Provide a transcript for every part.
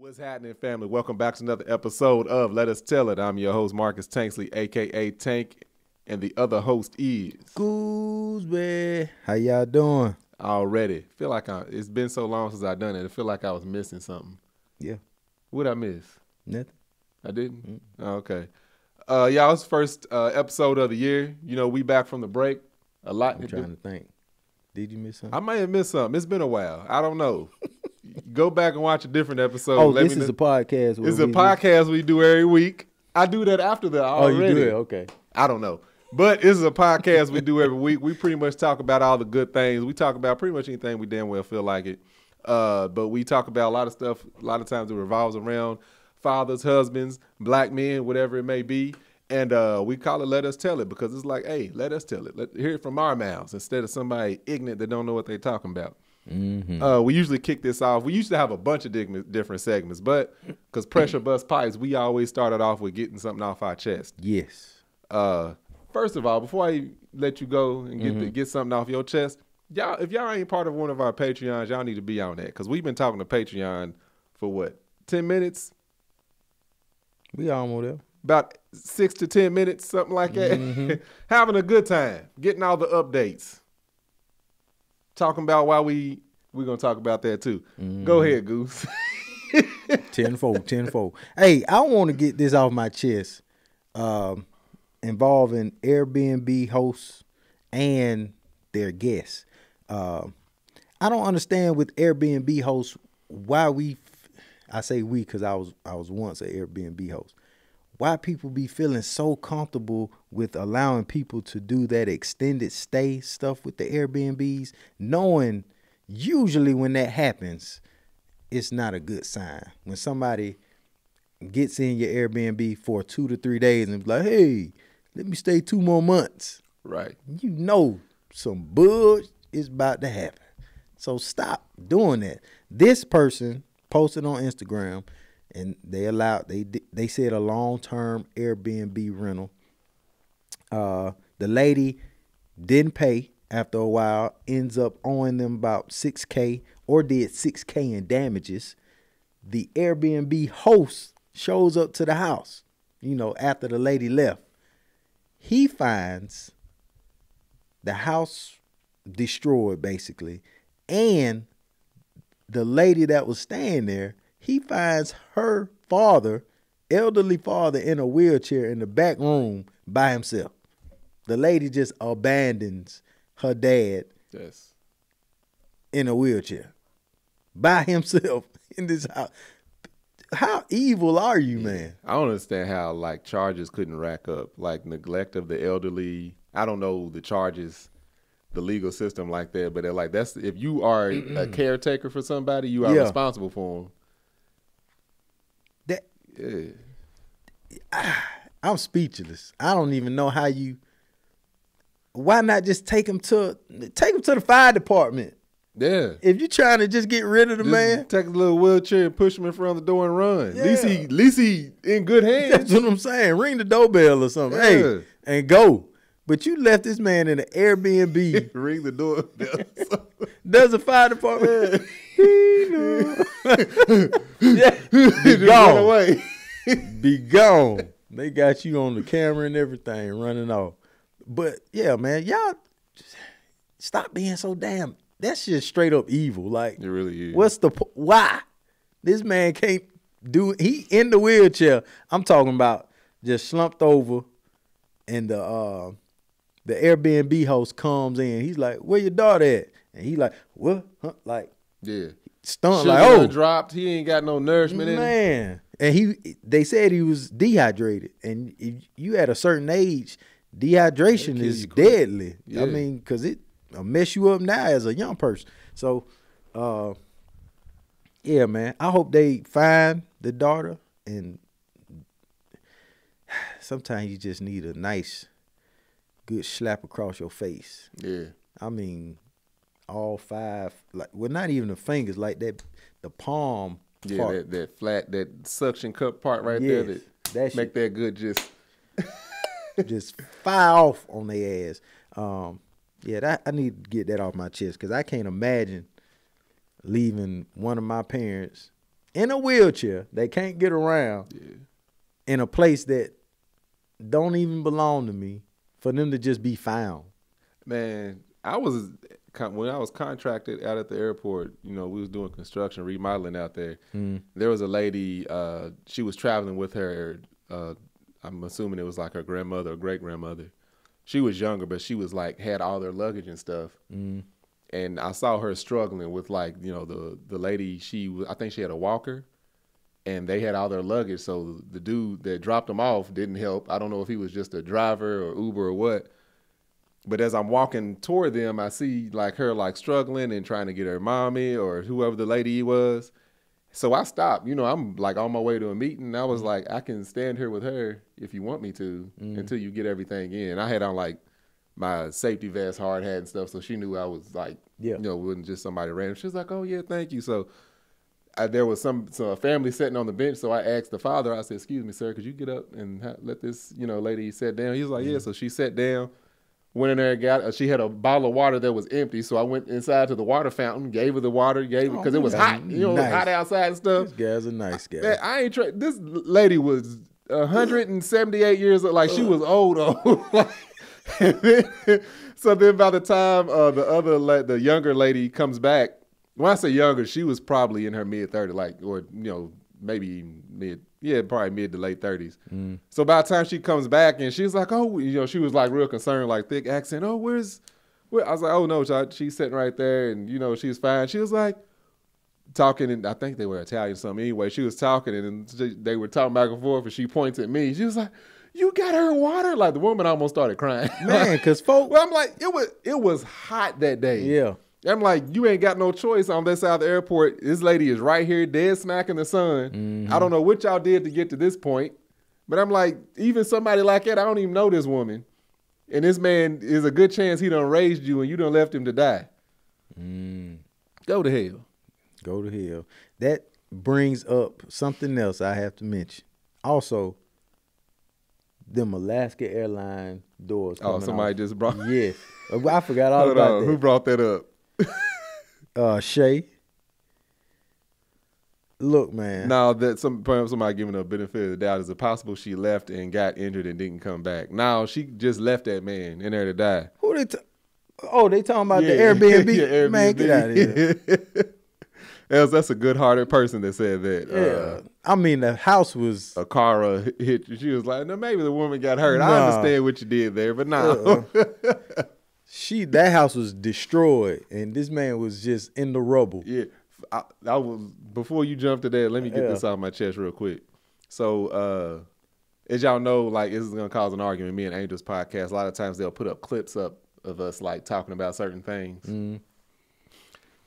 What's happening, family? Welcome back to another episode of Let Us Tell It. I'm your host, Marcus Tanksley, a.k.a. Tank, and the other host is... Gooseberry. How y'all doing? Already. Feel like it's been so long since I done it. I feel like I was missing something. Yeah. What'd I miss? Nothing. I didn't? Oh, okay. Y'all, it's first episode of the year. You know, we back from the break. A lot I'm to trying do. to think. Did you miss something? I may have missed something. It's been a while. I don't know. Go back and watch a different episode. Oh, this is a podcast. It's a podcast we do every week. I do that after the already. Oh, you do it? Okay. I don't know. But this is a podcast we do every week. We pretty much talk about all the good things. We talk about pretty much anything we damn well feel like it. But we talk about a lot of stuff. A lot of times it revolves around fathers, husbands, black men, whatever it may be. And we call it Let Us Tell It because it's like, hey, let us tell it. Let hear it from our mouths instead of somebody ignorant that don't know what they're talking about. Mm-hmm. We usually kick this off. We used to have a bunch of different segments, but because Pressure Bust Pipes, we always started off with getting something off our chest. Yes. First of all, before I let you go and get something off your chest, y'all, if y'all ain't part of one of our Patreons, y'all need to be on that because we've been talking to Patreon for what, 10 minutes? We almost there. About 6 to 10 minutes, something like that. Having a good time, getting all the updates. Talking about why we're going to talk about that too. Go ahead, Goose. Tenfold. Hey, I want to get this off my chest involving Airbnb hosts and their guests. I don't understand with Airbnb hosts why I say we because I was once an Airbnb host. Why people be feeling so comfortable with allowing people to do that extended stay stuff with the Airbnbs, knowing usually when that happens, it's not a good sign. When somebody gets in your Airbnb for 2 to 3 days and be like, hey, let me stay 2 more months. Right. You know some bull is about to happen. So stop doing that. This person posted on Instagram, and they said a long-term Airbnb rental. The lady didn't pay after a while, ends up owing them about $6K or did $6K in damages. The Airbnb host shows up to the house, after the lady left. He finds the house destroyed basically, and the lady that was staying there, he finds her father, elderly father, in a wheelchair in the back room by himself. The lady just abandons her dad in a wheelchair by himself in this house. How evil are you, man? I don't understand how like charges couldn't rack up, like neglect of the elderly. I don't know the charges, the legal system like that, but they're like, that's if you are a caretaker for somebody, you are responsible for them. I'm speechless. I don't even know how you. Why not just take him to the fire department? Yeah. If you're trying to just get rid of the man, take a little wheelchair and push him in front of the door and run. Yeah. At least he in good hands. That's what I'm saying. Ring the doorbell or something. Yeah. Hey, and go. But you left this man in an Airbnb. Ring the doorbell. Does the fire department? Be gone. Away. Be gone. They got you on the camera and everything running off. But yeah, man, y'all just stop being so damn. That's just straight up evil. Like, it really is. Why? This man can't do. He in the wheelchair. I'm talking about just slumped over, and the Airbnb host comes in. He's like, "Where your daughter at?" And he like, "What?" Huh? Like, stunned. Sugar like, "Oh, dropped. He ain't got no nourishment in him." Man, and they said he was dehydrated, and if you at a certain age, dehydration is deadly. Yeah. I mean, because it mess you up now as a young person. So, yeah, man. I hope they find the daughter, and sometimes you just need a nice, good slap across your face. Yeah. I mean, all 5, not even the fingers, like that, the palm. Yeah, part. that flat, that suction cup part right there that make that good just fire off on their ass. I need to get that off my chest because I can't imagine leaving one of my parents in a wheelchair. They can't get around in a place that don't even belong to me for them to just be found. Man, when I was contracted out at the airport, we was doing construction, remodeling out there. There was a lady, she was traveling with her, I'm assuming it was like her grandmother or great-grandmother. She was younger, but she was like, had all their luggage and stuff. And I saw her struggling with like, the lady, I think she had a walker, and they had all their luggage. So the dude that dropped them off didn't help. I don't know if he was just a driver or Uber or what. But as I'm walking toward them, I see like her like struggling and trying to get her mommy or whoever the lady was. So I stopped. I'm like on my way to a meeting. I was like, I can stand here with her if you want me to until you get everything in. I had on like my safety vest, hard hat and stuff. So she knew I was like, wasn't just somebody random. She was like, oh yeah, thank you. So there was a family sitting on the bench. So I asked the father, I said, excuse me, sir, could you get up and let this, lady sit down? He was like, yeah. So she sat down. Went in there, she had a bottle of water that was empty, so I went inside to the water fountain, gave her the water, because it was hot, it was hot outside and stuff. This guy's a nice guy. Man, this lady was 178 years old, like she was old. So then by the time the younger lady comes back, when I say younger, she was probably in her mid-30s, maybe probably mid to late 30s. So by the time she comes back and she's like, she was like real concerned, like thick accent. Oh, where? I was like, oh no, she's sitting right there, and she's fine. She was like talking, and I think they were Italian or something. Anyway, she was talking, and they were talking back and forth, and she points at me. She was like, you got her water? Like the woman almost started crying. Man, because folks. Well, I'm like, it was hot that day. Yeah. I'm like, you ain't got no choice on this side of the airport. This lady is right here, dead smack in the sun. I don't know what y'all did to get to this point. But I'm like, even somebody like that, I don't even know this woman. And this man is a good chance he done raised you and you done left him to die. Go to hell. Go to hell. That brings up something else I have to mention. Also, them Alaska Airline doors coming somebody off. just brought. Yes. I forgot all about that. Who brought that up? Shay. Look, man. Now that somebody giving her a benefit of the doubt, is it possible she left and got injured and didn't come back? Now she just left that man in there to die. Who they? They talking about the Airbnb? Airbnb. Man, get out of here. That's a good-hearted person that said that. Yeah. I mean, the house was a car hit. She was like, "No, maybe the woman got hurt. I understand what you did there, but no." That house was destroyed, and this man was just in the rubble. Yeah, I was. Before you jump to that, let me get this off my chest real quick. So, as y'all know, like this is gonna cause an argument. Me and Angel's podcast. A lot of times they'll put up clips up of us like talking about certain things,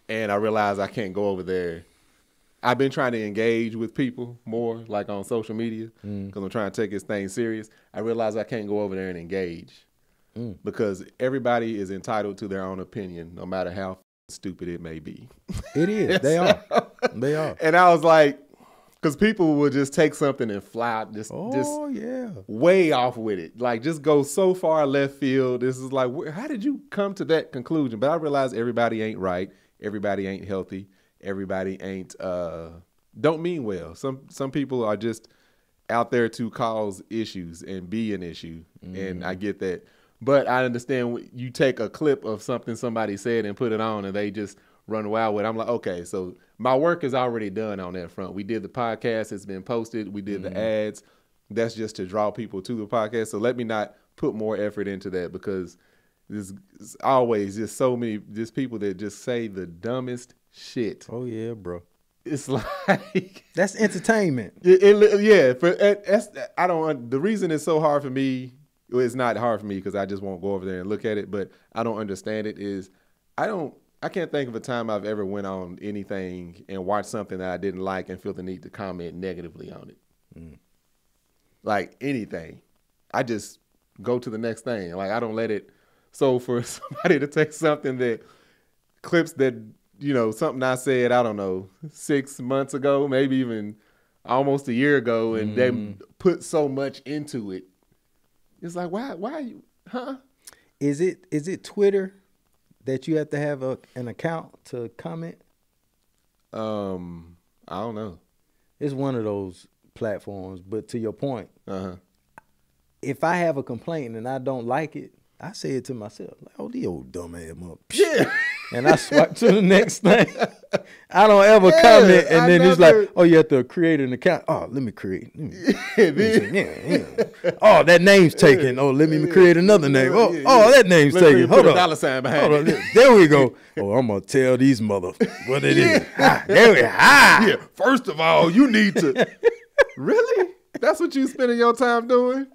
and I realize I can't go over there. I've been trying to engage with people more, like on social media, because I'm trying to take this thing serious. I realize I can't go over there and engage. Because everybody is entitled to their own opinion, no matter how stupid it may be. It is. They are. They are. And I was like, because people will just take something and fly just way off with it. Like, just go so far left field. This is like, how did you come to that conclusion? But I realized everybody ain't right. Everybody ain't healthy. Everybody ain't, don't mean well. Some people are just out there to cause issues and be an issue. And I get that. But I understand you take a clip of something somebody said and put it on and they just run wild with it. I'm like, okay, so my work is already done on that front. We did the podcast. It's been posted. We did the ads. That's just to draw people to the podcast. So let me not put more effort into that because there's always just so many just people that just say the dumbest shit. Oh, yeah, bro. It's like... That's entertainment. The reason it's so hard for me... Well, it's not hard for me because I just won't go over there and look at it, but I don't understand it is I can't think of a time I've ever went on anything and watched something that I didn't like and feel the need to comment negatively on it. Like anything. I just go to the next thing. Like I don't let it. So for somebody to take something that clips that, something I said, I don't know, 6 months ago, maybe even almost a year ago, and they put so much into it. It's like, why are you, huh? Is it Twitter that you have to have an account to comment? I don't know. It's one of those platforms. But to your point, Uh-huh. if I have a complaint and I don't like it, I say it to myself, like, oh, the old dumbass mother. Yeah. And I swipe to the next thing. I don't ever comment, and then it's like, oh, you have to create an account. Oh, let me create. Oh, that name's taken. Oh, let me create another name. Oh, that name's taken. Hold on. $sign behind Hold on. There we go. Oh, I'm gonna tell these mother what it is. There we go. Yeah. First of all, you need to. Really? That's what you spending your time doing?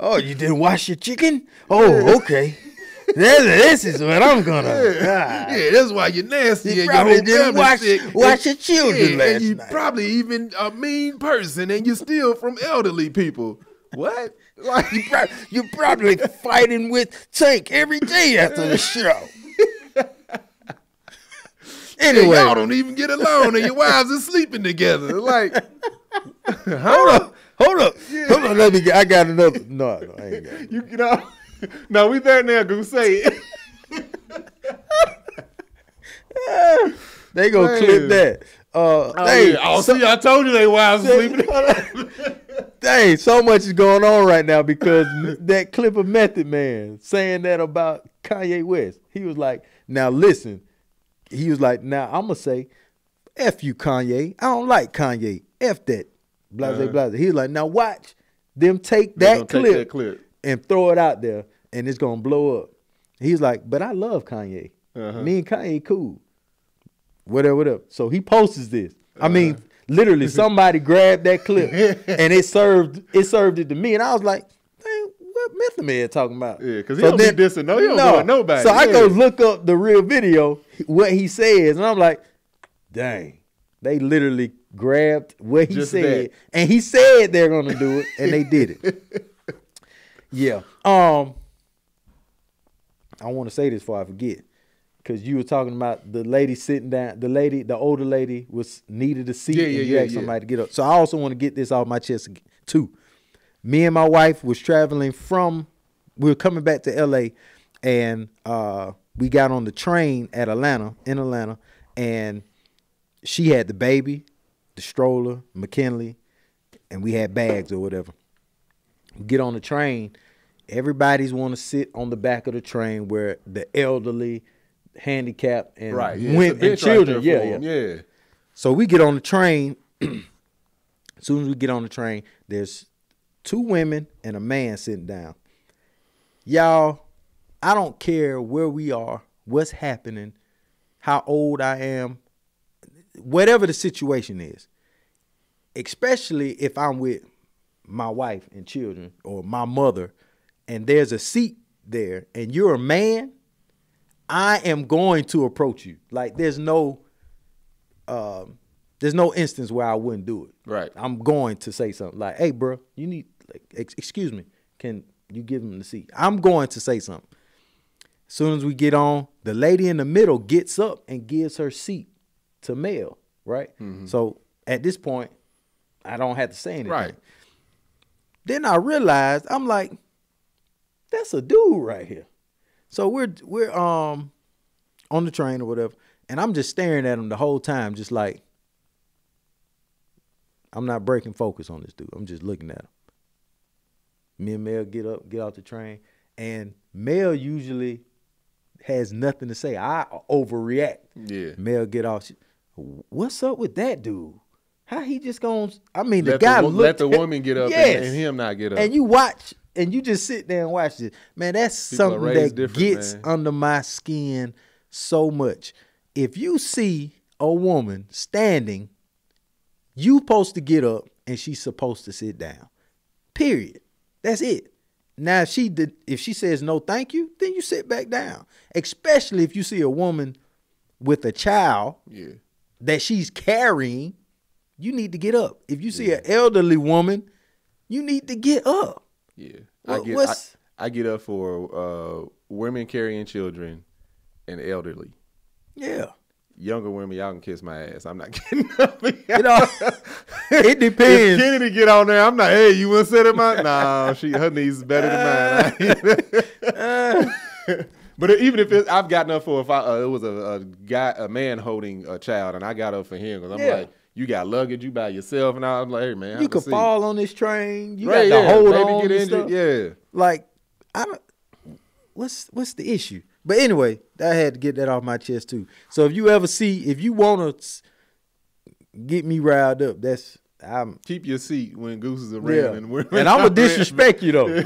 Oh, you didn't wash your chicken? Oh, okay. This is what I'm gonna. Yeah, that's why you're nasty. You and probably your didn't watch your children last and you night. probably even a mean person, and you steal from elderly people. What? Like You're probably fighting with Tank every day after the show. Anyway, y'all don't even get along, and your wives are sleeping together. Like, hold up. Let me. I got another. No, I ain't got it. you know. No, we there now. Go say it. They gonna clip that. See, I told you they wives are sleeping. Dang, so much is going on right now because that clip of Method Man saying that about Kanye West. He was like, now listen. He was like, now I'm going to say, F you, Kanye. I don't like Kanye. F that. Blase, blase. He was like, now watch them take that clip and throw it out there, and it's going to blow up. He's like, but I love Kanye. Me and Kanye cool. Whatever. So he posts this. I mean, literally, somebody grabbed that clip and it served it to me, and I was like, "Dang, what Method Man talking about?" Yeah, because he don't be dissing. No, he don't know nobody. So I go look up the real video, what he says, and I'm like, "Dang, they literally grabbed what he Just said, that. and he said they're gonna do it, and they did it." Yeah. I want to say this before I forget. Because you were talking about the lady sitting down, the older lady needed a seat, and you asked somebody to get up. So I also want to get this off my chest too. Me and my wife was traveling we were coming back to LA, and we got on the train in Atlanta, and she had the baby, the stroller, McKinley, and we had bags or whatever. We get on the train, everybody's want to sit on the back of the train where the elderly, handicapped, and women and children. Yeah. So we get on the train. As soon as we get on the train, there's 2 women and a man sitting down. Y'all, I don't care where we are, what's happening, how old I am, whatever the situation is, especially if I'm with my wife and children or my mother, and there's a seat there, and you're a man, I am going to approach you. Like there's no instance where I wouldn't do it. Right. I'm going to say something like, "Hey, bro, you need excuse me, can you give him the seat?" I'm going to say something. As soon as we get on, the lady in the middle gets up and gives her seat to Mel. Right. Mm-hmm. So at this point, I don't have to say anything. Right. Then I realized, I'm like, that's a dude right here. So we're on the train or whatever, and I'm just staring at him the whole time, just like, I'm not breaking focus on this dude. I'm just looking at him. Me and Mel get off the train, and Mel usually has nothing to say. I overreact. Yeah. Mel get off. What's up with that dude? How he just gonna? I mean, Let the woman get up and him not get up. And you watch. And you just sit there and watch this. Man, that's something that gets under my skin so much. If you see a woman standing, you supposed to get up and she's supposed to sit down. Period. That's it. Now, if she says no thank you, then you sit back down. Especially if you see a woman with a child that she's carrying, you need to get up. If you see an elderly woman, you need to get up. Yeah, I get up for women carrying children and elderly. Yeah, younger women, y'all can kiss my ass. I'm not getting up. It depends. If Kennedy get on there, I'm not. Hey, you want to sit in my? Nah, her knees is better than mine. But even if I've gotten up for if it was a man holding a child, and I got up for him because I'm like, you got luggage, you by yourself, and I'm like, hey man, you could fall on this train. You right, got to hold maybe on. Get and injured. stuff. Yeah, like I don't. What's the issue? But anyway, I had to get that off my chest too. So if you want to get me riled up, keep your seat when Goose is around, and I'm gonna disrespect you though.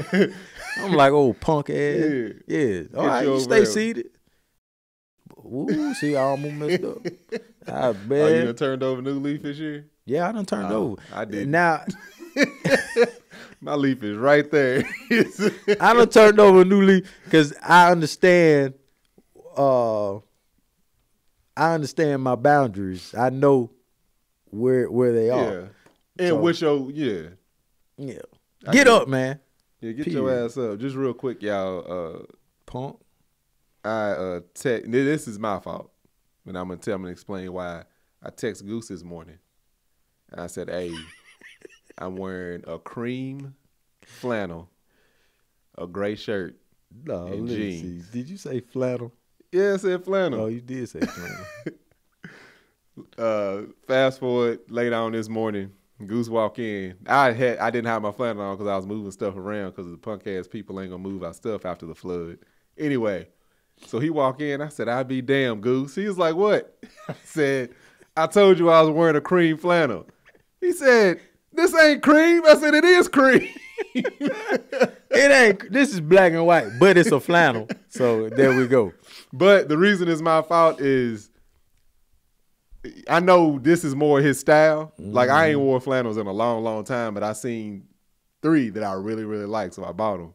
I'm like, oh punk ass. Yeah. All right, you stay seated. Ooh, see, I almost messed up. Oh, you done turned over new leaf this year? Yeah, I done turned over. I did. Now, my leaf is right there. I done turned over a new leaf because I understand. I understand my boundaries. I know where they are. Yeah, and with your Get up, man. Yeah, get your ass up. Just real quick, y'all. Punk. This is my fault, but I'm gonna explain why. I text Goose this morning, and I said, "Hey, I'm wearing a cream flannel, a gray shirt, and jeans." Did you say flannel? Yeah, I said flannel. Oh, you did say flannel. Fast forward later on this morning, Goose walk in. I didn't have my flannel on because I was moving stuff around because the punk ass people ain't gonna move our stuff after the flood. Anyway, so he walk in. I said, "I'd be damn, Goose." He was like, "What?" I said, "I told you I was wearing a cream flannel." He said, "This ain't cream." I said, "It is cream." It ain't. This is black and white, but it's a flannel. So there we go. But the reason it's my fault is I know this is more his style. Mm-hmm. Like I ain't wore flannels in a long, long time, but I seen 3 that I really, really like, so I bought them.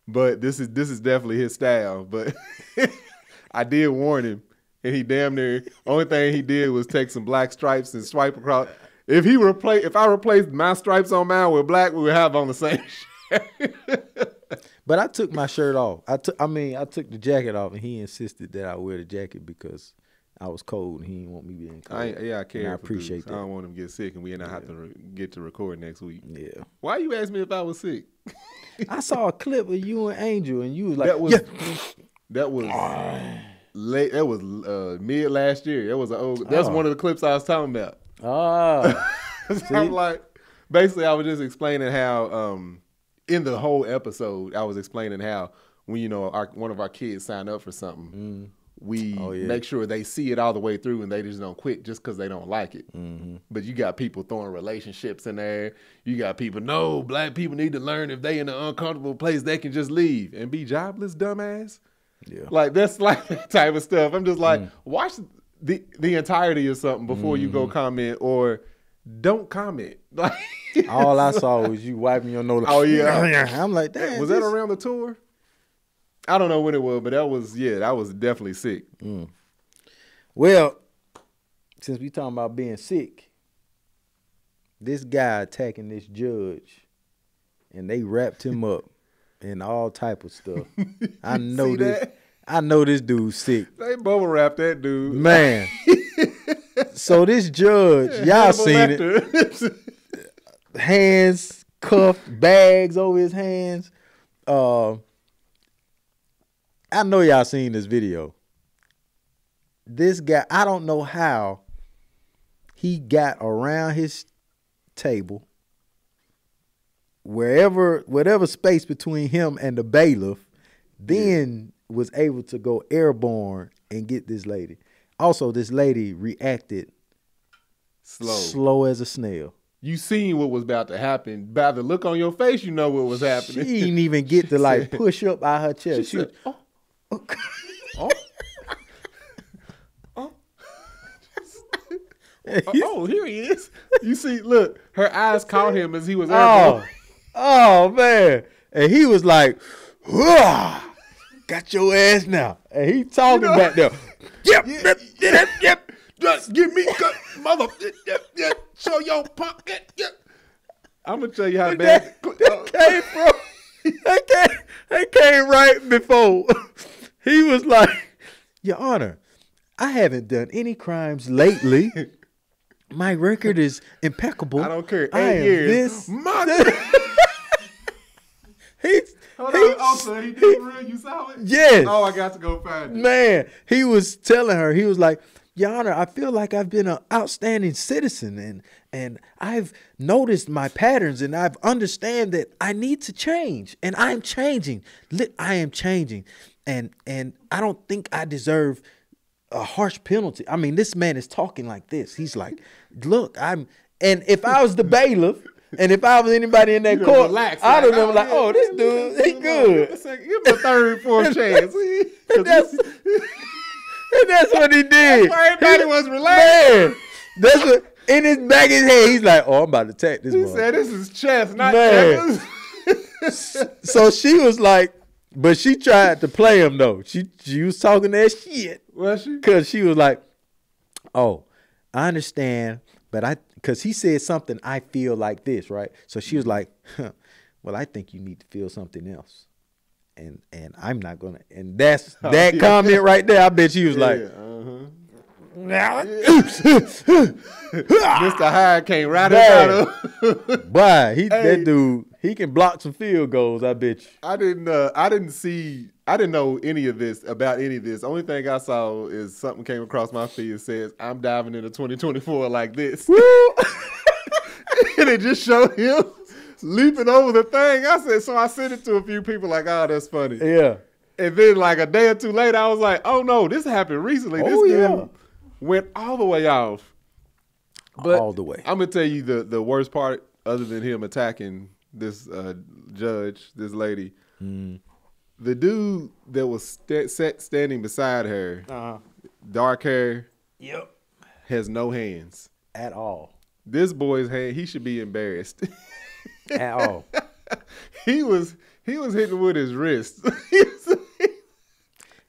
But this is definitely his style. But I did warn him, and he damn near only thing he did was take some black stripes and swipe across. If I replaced my stripes on mine with black, we would have on the same shirt. But I took my shirt off. I took the jacket off, and he insisted that I wear the jacket because I was cold and he didn't want me being cold. I care. I appreciate that. I don't want him to get sick and we not have to get to record next week. Yeah. Why you asked me if I was sick? I saw a clip of you and Angel, and you was like, that was late. That was mid last year. That's one of the clips I was talking about. So I'm like, basically, I was just explaining how in the whole episode, I was explaining how when one of our kids sign up for something, we make sure they see it all the way through and they just don't quit just because they don't like it. Mm-hmm. But you got people throwing relationships in there. You got people, no, black people need to learn if they in an uncomfortable place, they can just leave and be jobless, dumbass. Yeah. Like, that's like that type of stuff. I'm just like, watch the entirety of something before you go comment, or don't comment. Like, all I saw was you wiping your nose. Oh, yeah. I'm like, damn. Was that around the tour? I don't know when it was, but that was definitely sick. Well, since we talking about being sick, this guy attacking this judge, and they wrapped him up in all type of stuff. I know this. I know this dude's sick. They bubble wrapped that dude, man. So this judge, y'all seen it. Hands cuffed, bags over his hands. I know y'all seen this video. This guy, I don't know how he got around his table, whatever space between him and the bailiff, then was able to go airborne and get this lady. Also, this lady reacted slow as a snail. You seen what was about to happen. By the look on your face, you know what was happening. She didn't even get to like push up out her chest. She said, oh, here he is. You see, look, her eyes caught him as he was oh, man. And he was like, got your ass now. And he talking back there. Yep. Just give me mother. Show your punk. I'm gonna tell you how bad that came from. That came right before. He was like, Your Honor, I haven't done any crimes lately. My record is impeccable. I don't care. 8 years. Hold on. Also, he did real. You saw it? Yes. Oh, I got to go find it. Man, he was telling her, he was like, Your Honor, I feel like I've been an outstanding citizen and I've noticed my patterns and I've understand that I need to change and I'm changing. I am changing. And I don't think I deserve a harsh penalty. I mean, this man is talking like this. He's like, look, and if I was the bailiff, and if I was anybody in that court, relax, I'd have like, been like, oh, this dude, he good. Give him a third, fourth chance. And that's what he did. Everybody was relaxed. Man, that's what, in his back of his head, he's like, oh, I'm about to attack this He one. said, this is chess, not Man. checkers. So she was like, but she tried to play him, though. She was talking that shit. Was she? Because she was like, oh, I understand, but because he said something, I feel like this, right? So she was like, well, I think you need to feel something else. And I'm not going to. And that's that comment right there. I bet she was like, Mr. Hyde came right out of. boy, that dude, he can block some field goals, I bet you. I didn't know any of this about any of this. Only thing I saw is something came across my feed that says, I'm diving into 2024 like this. And it just showed him leaping over the thing. I sent it to a few people like, oh, that's funny. Yeah. And then like a day or two later, I was like, oh no, this happened recently. This dude went all the way off. But all the way. I'm going to tell you the worst part, other than him attacking this judge, this lady. The dude that was standing beside her, dark hair, has no hands. At all. This boy's hand, he should be embarrassed. At all. He was hitting with his wrist.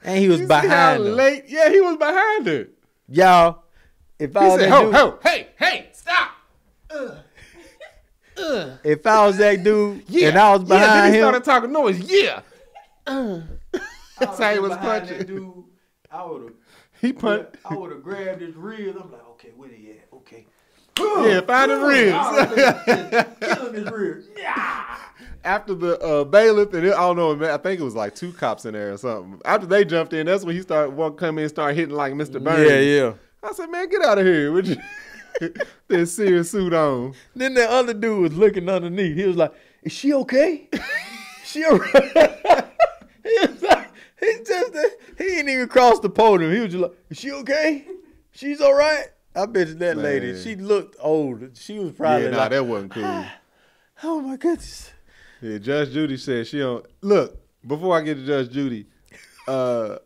And he was behind her. Yeah, he was behind her. Y'all, if I was that dude, hey, stop. if I was that dude and I was behind then he him, started talking noise. That's how he was punching. Dude, I would have. He punched. I would have grabbed his ribs. I'm like, okay, where he at? Okay. Yeah, find his ribs. Killing his ribs. After the bailiff, and I don't know, man, I think it was like 2 cops in there or something. After they jumped in, that's when he come in and start hitting like Mr. Burns. Yeah. I said, man, get out of here with this serious suit on. Then the other dude was looking underneath. He was like, is she okay? She all right? He didn't even cross the podium. He was just like, is she okay? She's all right? I bet you that lady, she looked old. She was probably like, that wasn't cool. Oh my goodness. Yeah, Judge Judy said she don't look. Before I get to Judge Judy, I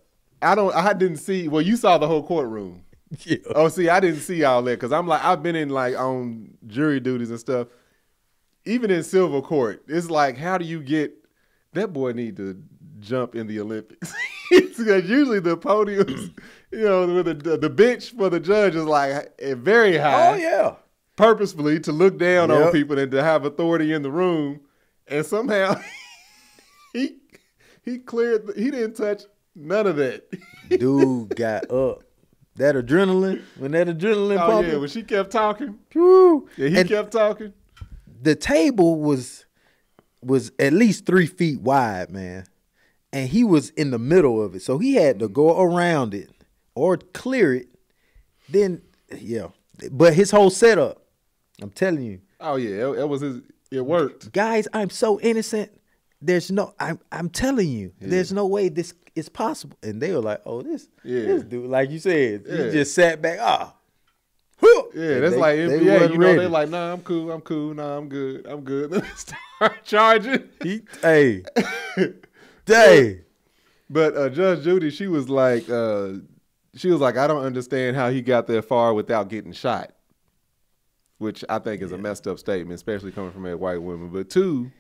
didn't see. Well, you saw the whole courtroom. Yeah. Oh, see, I didn't see all that because I've been in like on jury duties and stuff. Even in civil court, it's like, how do you get that boy need to jump in the Olympics? Because usually the podiums, with the bench for the judge is like very high. Oh yeah. Purposefully to look down on people and to have authority in the room, and somehow he cleared. He didn't touch none of that. Dude got up. That adrenaline, when that adrenaline pumping. Oh yeah, when she kept talking. Whew. Yeah, he kept talking. The table was at least 3 feet wide, man. And he was in the middle of it. So he had to go around it or clear it. Then, yeah. But his whole setup, I'm telling you. Oh, yeah. It worked. Guys, I'm so innocent. I'm telling you, there's no way this is possible. And they were like, oh, this dude, like you said, he just sat back. Yeah, that's like NBA. They're like, nah, I'm cool. Nah, I'm good. Start charging. Hey. But Judge Judy, she was like, I don't understand how he got that far without getting shot, which I think is a messed up statement, especially coming from a white woman. But 2,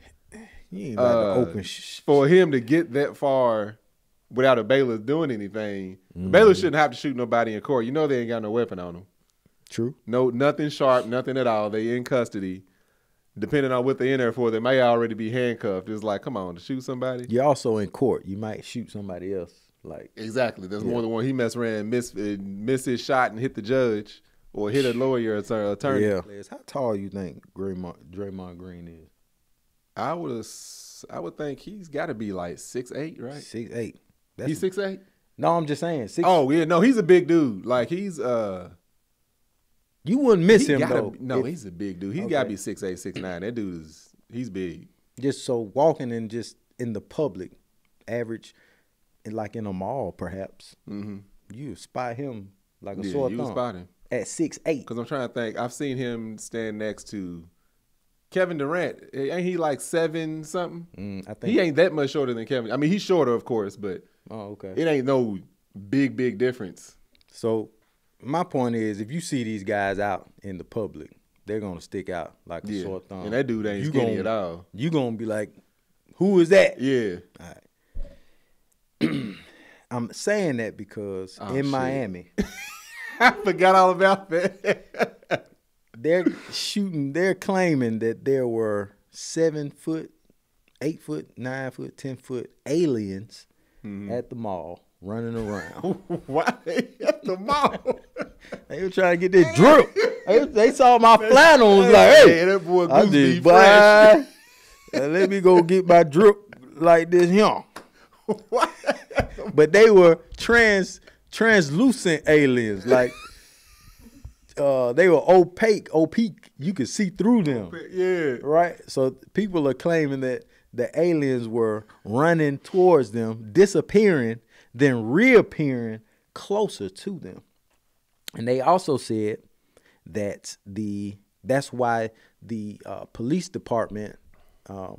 you ain't about to open for him to get that far without a bailiff doing anything, the bailiff shouldn't have to shoot nobody in court. They ain't got no weapon on them. True. No, nothing sharp, nothing at all. They in custody. Depending on what they're in there for, they may already be handcuffed. It's like, come on, to shoot somebody. You're also in court. You might shoot somebody else. Like exactly. There's more than one. He messed around, miss his shot, and hit the judge or hit a lawyer or attorney. Yeah. How tall you think Draymond Green is? I would I would think he's got to be like 6'8", right? 6'8". He's 6'8"? No, I'm just saying. Oh yeah, no, he's a big dude. Like he's You wouldn't miss him though. No, he's a big dude. He's got to be 6'8", 6'9". That dude he's big. Just so walking and just in the public, average, like in a mall perhaps, you spy him like a sore thumb. You spot him at 6'8". Because I'm trying to think. I've seen him stand next to Kevin Durant. Ain't he like 7 something? I think he ain't that much shorter than Kevin. I mean, he's shorter, of course, but it ain't no big difference. So my point is, if you see these guys out in the public, they're gonna stick out like a sore thumb. And that dude ain't skinny at all. You gonna be like, who is that? Yeah. All right. I'm saying that because in Miami, I forgot all about that. they're claiming that there were 7 foot, 8 foot, 9 foot, 10 foot aliens at the mall running around. Why at the mall? They were trying to get their drip. They saw my flannel and was like, hey, that boy I Goose be just fresh. let me go get my drip like this here. What? But they were translucent aliens, like they were opaque. You could see through them. Yeah. Right? So people are claiming that the aliens were running towards them, disappearing, then reappearing closer to them. And they also said that that's why the police department I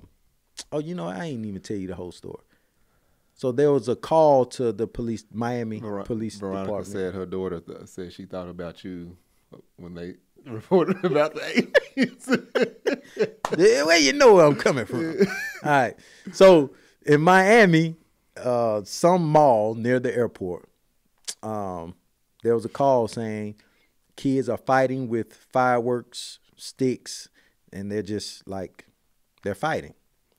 ain't even tell you the whole story. So there was a call to the Miami police Veronica department. said her daughter said she thought about you when they reported about the aliens. Where you know where I'm coming from. All right. So in Miami, some mall near the airport, there was a call saying kids are fighting with fireworks, sticks, and they're fighting.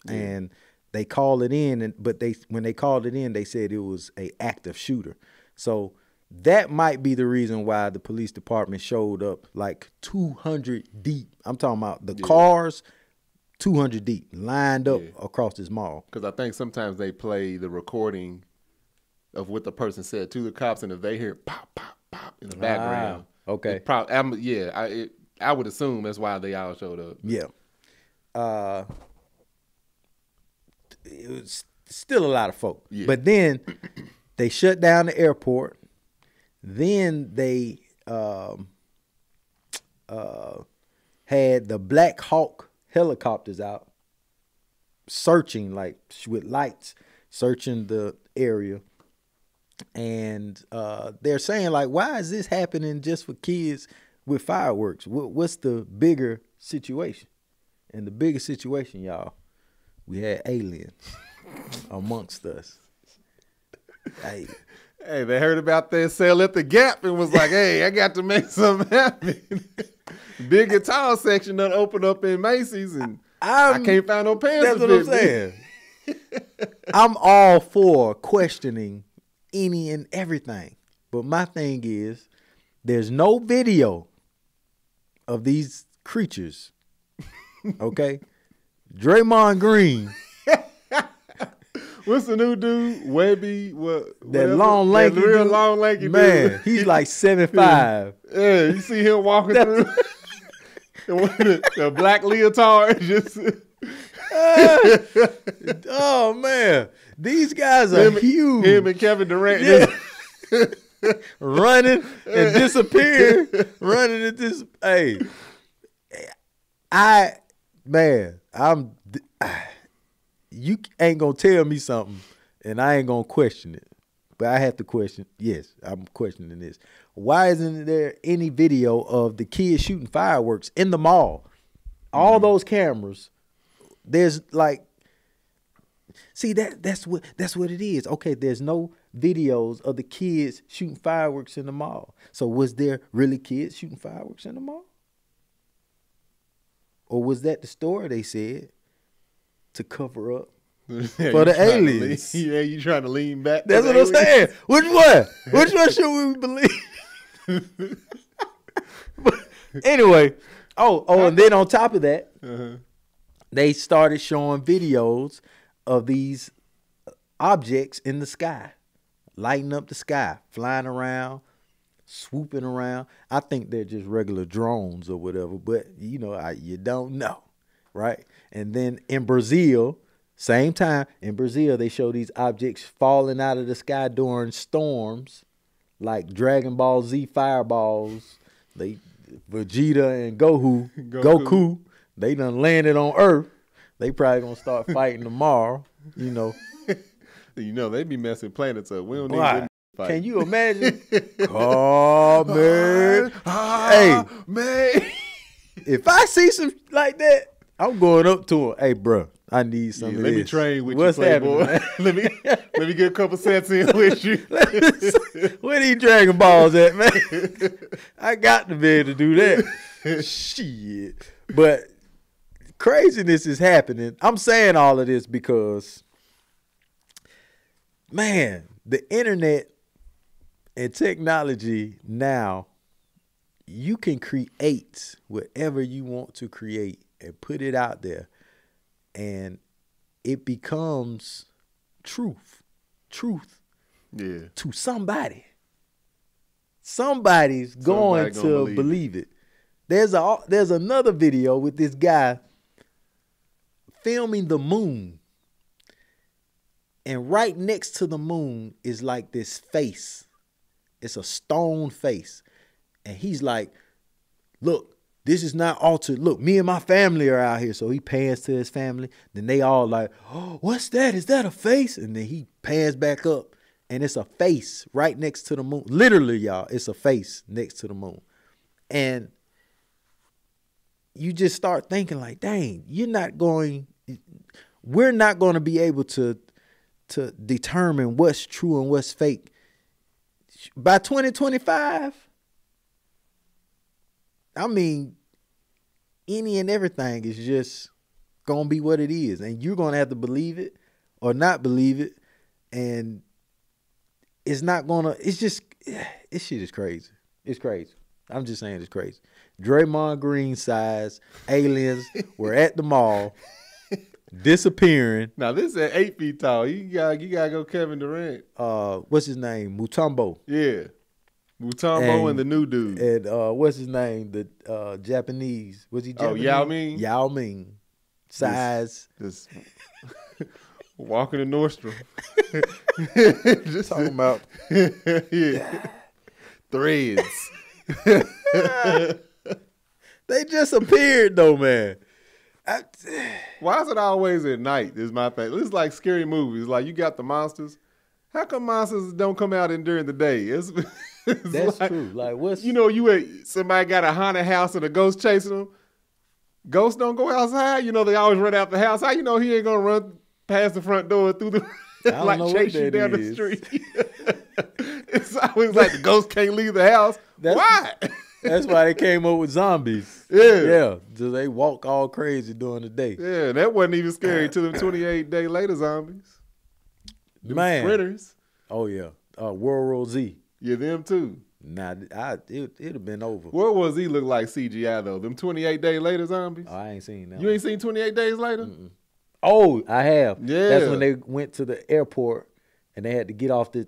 Yeah. And they called it in, but when they called it in, they said it was an active shooter. So that might be the reason why the police department showed up like 200 deep. I'm talking about the cars, 200 deep, lined up across this mall. Because I think sometimes they play the recording of what the person said to the cops, and if they hear pop, pop, pop in the background, okay, I would assume that's why they all showed up. Yeah. It was still a lot of folk. Yeah. But then they shut down the airport. Then they had the Black Hawk helicopters out searching, like with lights, searching the area. And they're saying, like, why is this happening just for kids with fireworks? What's the bigger situation? And the bigger situation, y'all, we had aliens amongst us. Hey, they heard about that sale at the Gap and was like, hey, I got to make something happen. Big guitar section done opened up in Macy's, and I can't find no pants. That's what I'm saying. I'm all for questioning any and everything. But my thing is, there's no video of these creatures. Okay? Draymond Green. What's the new dude? Webby? That long, lanky dude. Real long, lanky man, dude. He's like 7'5". Yeah, you see him walking through the black leotard. Just oh, man. These guys are huge. Him and Kevin Durant just running and disappearing. Running and this. Hey, you ain't gonna tell me something and I ain't gonna question it. But I have to question. Yes, I'm questioning this. Why isn't there any video of the kids shooting fireworks in the mall? All those cameras. There's like, see that's what it is. Okay, there's no videos of the kids shooting fireworks in the mall. So was there really kids shooting fireworks in the mall? Or was that the story they said to cover up for the aliens? You trying to lean back? That's what I'm saying. Which one? Which one should we believe? But anyway, and then on top of that, they started showing videos of these objects in the sky, lighting up the sky, flying around, swooping around. I think they're just regular drones or whatever, but you know, you don't know, right? And then in Brazil, same time, in Brazil, they show these objects falling out of the sky during storms, like Dragon Ball Z fireballs. Vegeta and Goku, they done landed on Earth. They probably gonna start fighting tomorrow, you know. You know, they be messing planets up. We don't need Why? to fight. Can you imagine? Oh, man. Hey, man. if I see some like that, I'm going up to him. Hey, bro, I need some of let this. me train with What's you, Playboy. happening, let me get a couple sets in with you. Where these Dragon Balls at, man? I got to be able to do that. Shit. But craziness is happening. I'm saying all of this because, man, the internet and technology now, you can create whatever you want to create and put it out there, and it becomes truth to somebody. Somebody's going to believe it. There's another video with this guy filming the moon, and right next to the moon is like this face. It's a stone face. And he's like, look, this is not altered. Look, me and my family are out here. So he pans to his family. Then they all like, oh, what's that? Is that a face? And then he pans back up, and it's a face right next to the moon. Literally, y'all, it's a face next to the moon. And you just start thinking like, dang, we're not going to be able to determine what's true and what's fake. By 2025, I mean, any and everything is just going to be what it is. And you're going to have to believe it or not believe it. And it's not going to, this shit is crazy. It's crazy. I'm just saying it's crazy. Draymond Green size aliens were at the mall disappearing. Now this is at 8 feet tall. You gotta go Kevin Durant. What's his name? Mutombo. Yeah. Mutombo and the new dude. And what's his name? The Japanese. Was he Japanese? Oh, Yao Ming? Yao Ming. Size. Just walking to Nordstrom. Just talking about yeah. Threads. They just appeared though, man. Why is it always at night? Is my thing. It's like scary movies. Like you got the monsters. How come monsters don't come out during the day? That's like, true. Like what's somebody got a haunted house and a ghost chasing them. Ghosts don't go outside. They always run out the house. How you know he ain't gonna run past the front door through the like chase you down the street? It's always like the ghost can't leave the house. Why? That's why they came up with zombies. Yeah. So they walk all crazy during the day. Yeah, that wasn't even scary to them 28-day later zombies. Them man. Sprinters. Oh, yeah. World War Z. Yeah, them too. Nah, it'd have been over. World War Z look like CGI, though. Them 28-day later zombies. Oh, I ain't seen that. You ain't seen 28 Days Later? Mm-mm. Oh, I have. Yeah. That's when they went to the airport and they had to get onto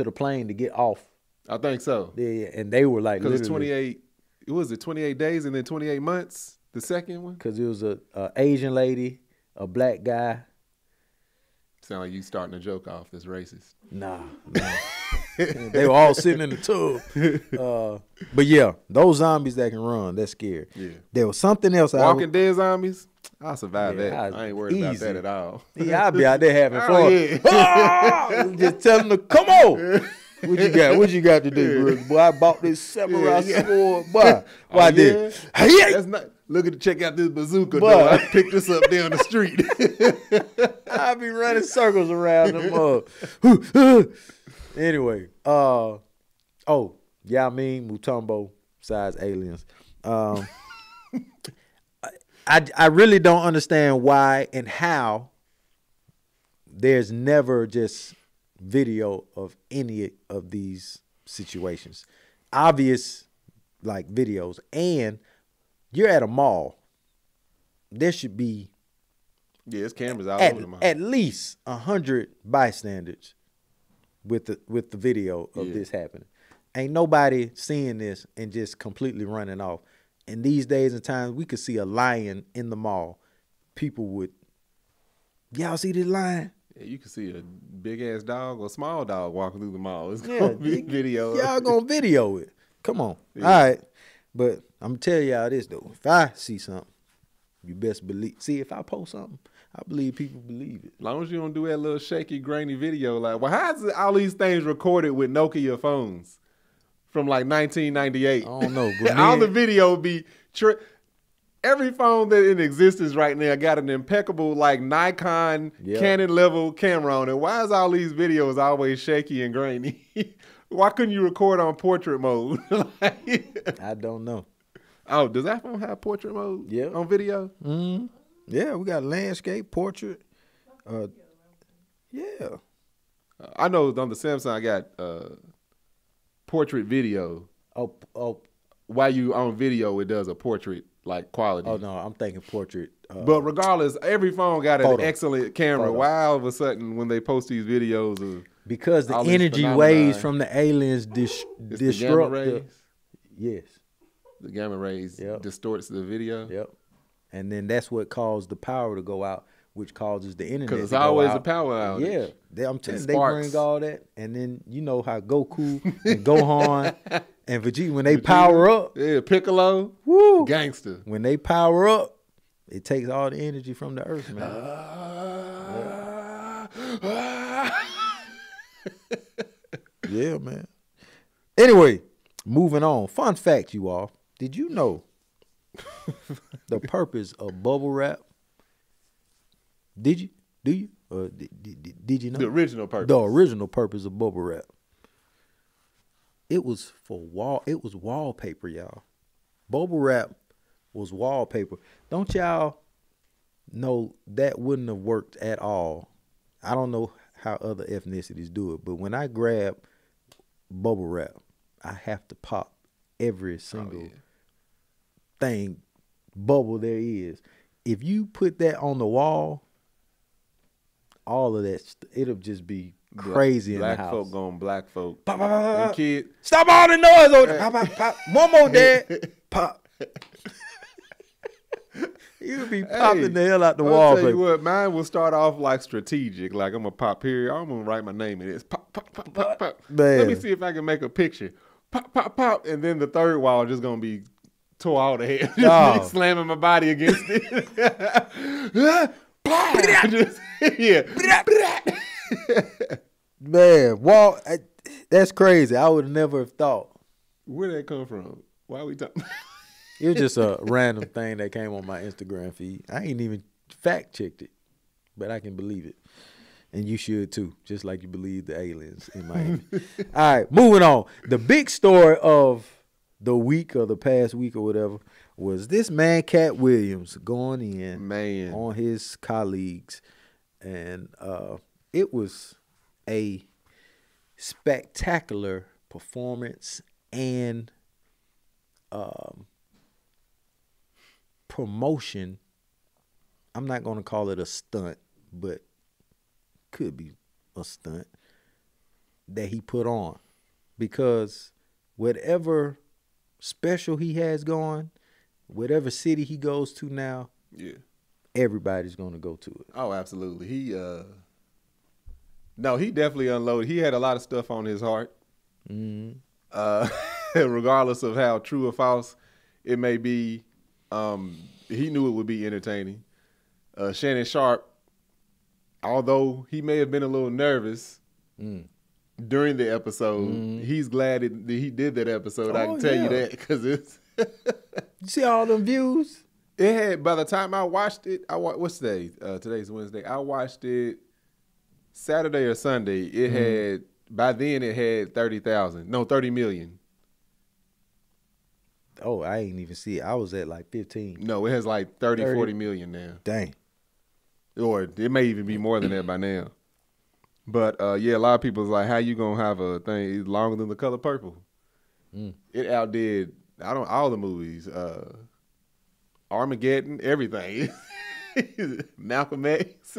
the plane to get off. I think so. Yeah, and they were like, because it's 28. It was 28 days and then 28 months. The second one. Because it was a Asian lady, a black guy. Sound like you starting a joke off that's racist. Nah. They were all sitting in the tub. But yeah, those zombies that can run, that's scary. Yeah. There was something else. Walking Dead zombies. I'll survive that. I ain't worried easy. about that at all. Yeah, I'll be out there having fun. Yeah. Ah! Just tell them to come on. What you got? What you got to do, bro? Boy, I bought this samurai sword. Boy, I did. Yeah. That's not. Look at check out this bazooka. Though. I picked this up down the street. I be running circles around them. Anyway, Yao Ming, Mutombo, size aliens. I really don't understand why and how there's never just video of any of these situations. Obvious, like videos. And you're at a mall. There should be Yeah, it's cameras all over the mall. At least 100 bystanders with the video of this happening. Ain't nobody seeing this and just completely running off. In these days and times, we could see a lion in the mall. People would, y'all see this lion? Yeah, you can see a big ass dog or small dog walking through the mall. It's gonna be video. Y'all gonna video it. Come on. Yeah. All right. But I'm gonna tell y'all this though. If I see something, you best believe. See, if I post something, I believe people believe it. As long as you don't do that little shaky, grainy video, like, well, how's all these things recorded with Nokia phones from like 1998? I don't know. But all the video be every phone that in existence right now got an impeccable like Nikon Canon level camera on it. Why is all these videos always shaky and grainy? Why couldn't you record on portrait mode? I don't know. Oh, does that phone have portrait mode? Yeah. On video? Mm-hmm. Yeah, we got landscape, portrait. Yeah. I know on the Samsung I got portrait video. Oh. While you on video, it does a portrait like quality. Oh no, I'm thinking portrait. But regardless, every phone got an excellent camera. Photo. Why all of a sudden when they post these videos of because the all these energy phenomena, waves from the aliens it's disrupt the gamma rays. Yes. The gamma rays distorts the video. Yep. And then that's what caused the power to go out, which causes the internet. Because it's to always go out. a power outage. Yeah, I'm telling you, they sparks. bring all that, and then you know how Goku and Gohan and Vegeta when they power up, Piccolo, woo, gangster. When they power up, it takes all the energy from the earth, man. Yeah, man. Anyway, moving on. Fun fact, you all. Did you know the purpose of bubble wrap? Did you? Do you? Or did you know? The original purpose. The original purpose of bubble wrap. It was it was wallpaper, y'all. Bubble wrap was wallpaper. Don't y'all know that wouldn't have worked at all? I don't know how other ethnicities do it, but when I grab bubble wrap, I have to pop every single thing, bubble there is. If you put that on the wall, all of that, it'll just be crazy in the house. Black folk going black folk. Pop, pop, pop, pop. Kid. Stop all the noise over there. Pop, pop, pop. One more, Dad. Pop. You'll be popping the hell out the wall. I'll tell you what, mine will start off like strategic. Like I'm going to pop here. I'm going to write my name in it. Pop, pop, pop, pop, pop. Man. Let me see if I can make a picture. Pop, pop, pop. And then the third wall just going to be tore out of here. Just me slamming my body against it. Man, wall. That's crazy. I would never have thought. Where did that come from? Why are we talking? It was just a random thing that came on my Instagram feed. I ain't even fact checked it, but I can believe it. And you should too, just like you believe the aliens in Miami. All right, moving on. The big story of the week or the past week or whatever was this man, Cat Williams, going in on his colleagues. And it was a spectacular performance and promotion. I'm not going to call it a stunt, but could be a stunt that he put on, because whatever special he has going, whatever city he goes to now, everybody's going to go to it. Oh, absolutely. He definitely unloaded. He had a lot of stuff on his heart. Regardless of how true or false it may be, he knew it would be entertaining. Shannon Sharp, although he may have been a little nervous during the episode, he's glad that he did that episode. I can tell you that, because it's you see all them views? It had, by the time I watched it, what's today? Today's Wednesday. I watched it Saturday or Sunday. It had, by then it had 30 million. Oh, I ain't even see it. I was at like 15. No, it has like 40 million now. Dang. Or it may even be more than that by now. But yeah, a lot of people is like, how you gonna have a thing longer than The Color Purple? It outdid all the movies. Armageddon, everything. Malcolm X.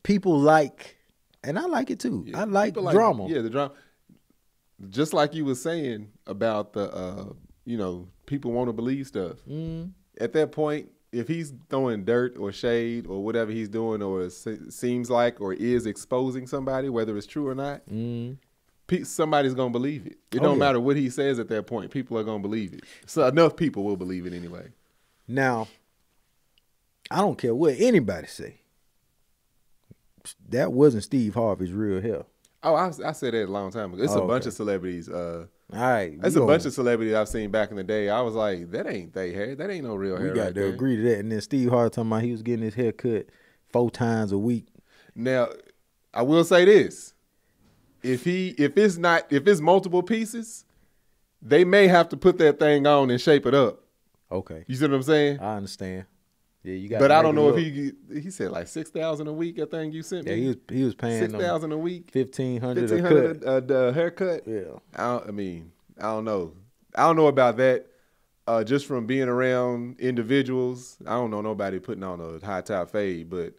People like, and I like it too. Yeah, I like people drama. Yeah, the drama. Just like you were saying about the, people want to believe stuff. At that point, if he's throwing dirt or shade or whatever he's doing, or it seems like, or is exposing somebody, whether it's true or not, somebody's gonna believe it. It don't matter what he says at that point. People are gonna believe it. So enough people will believe it anyway. Now, I don't care what anybody say. That wasn't Steve Harvey's real hair. Oh, I said that a long time ago. It's a bunch of celebrities. All right. It's a bunch of celebrities I've seen back in the day. I was like, that ain't they hair. That ain't no real hair. We got to agree to that. And then Steve Harvey talking about he was getting his hair cut 4 times a week. Now, I will say this. If it's multiple pieces, they may have to put that thing on and shape it up. Okay. You see what I'm saying? I understand. Yeah, you got. But I don't know if he said like $6,000 a week. I think you sent me. Yeah, he was paying $6,000 a week, $1,500 a haircut. Yeah. I don't know. I don't know about that. Just from being around individuals, I don't know nobody putting on a high top fade. But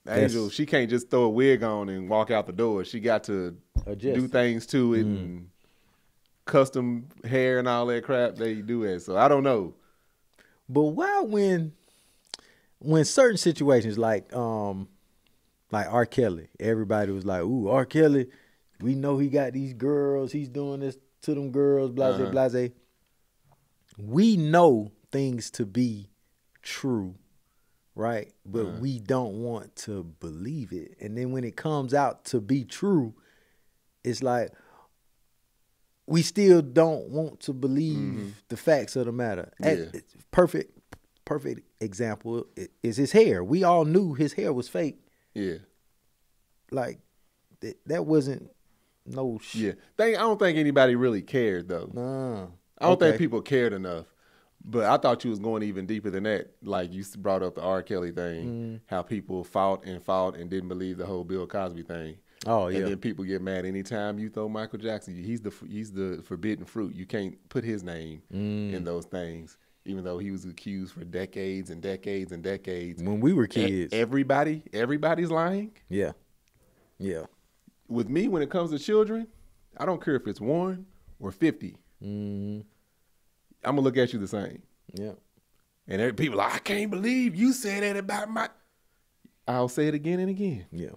Angel, she can't just throw a wig on and walk out the door. She got to do things to it and custom hair and all that crap they do it. So I don't know. But why when certain situations like R. Kelly, everybody was like, ooh, R. Kelly, we know he got these girls, he's doing this to them girls, blase, blase. We know things to be true, right? But we don't want to believe it. And then when it comes out to be true, it's like we still don't want to believe the facts of the matter. Yeah. Perfect example is his hair. We all knew his hair was fake. Yeah. Like, that wasn't no shit. Yeah. I don't think anybody really cared, though. Nah. I don't think people cared enough. But I thought you was going even deeper than that. Like, you brought up the R. Kelly thing, how people fought and didn't believe the whole Bill Cosby thing. Oh, yeah. And then people get mad anytime you throw Michael Jackson. He's the forbidden fruit. You can't put his name in those things, even though he was accused for decades and decades and decades. When we were kids. Everybody's lying. Yeah. Yeah. With me, when it comes to children, I don't care if it's 1 or 50. I'm going to look at you the same. Yeah. And people are like, I can't believe you said that about my... I'll say it again and again. Yeah.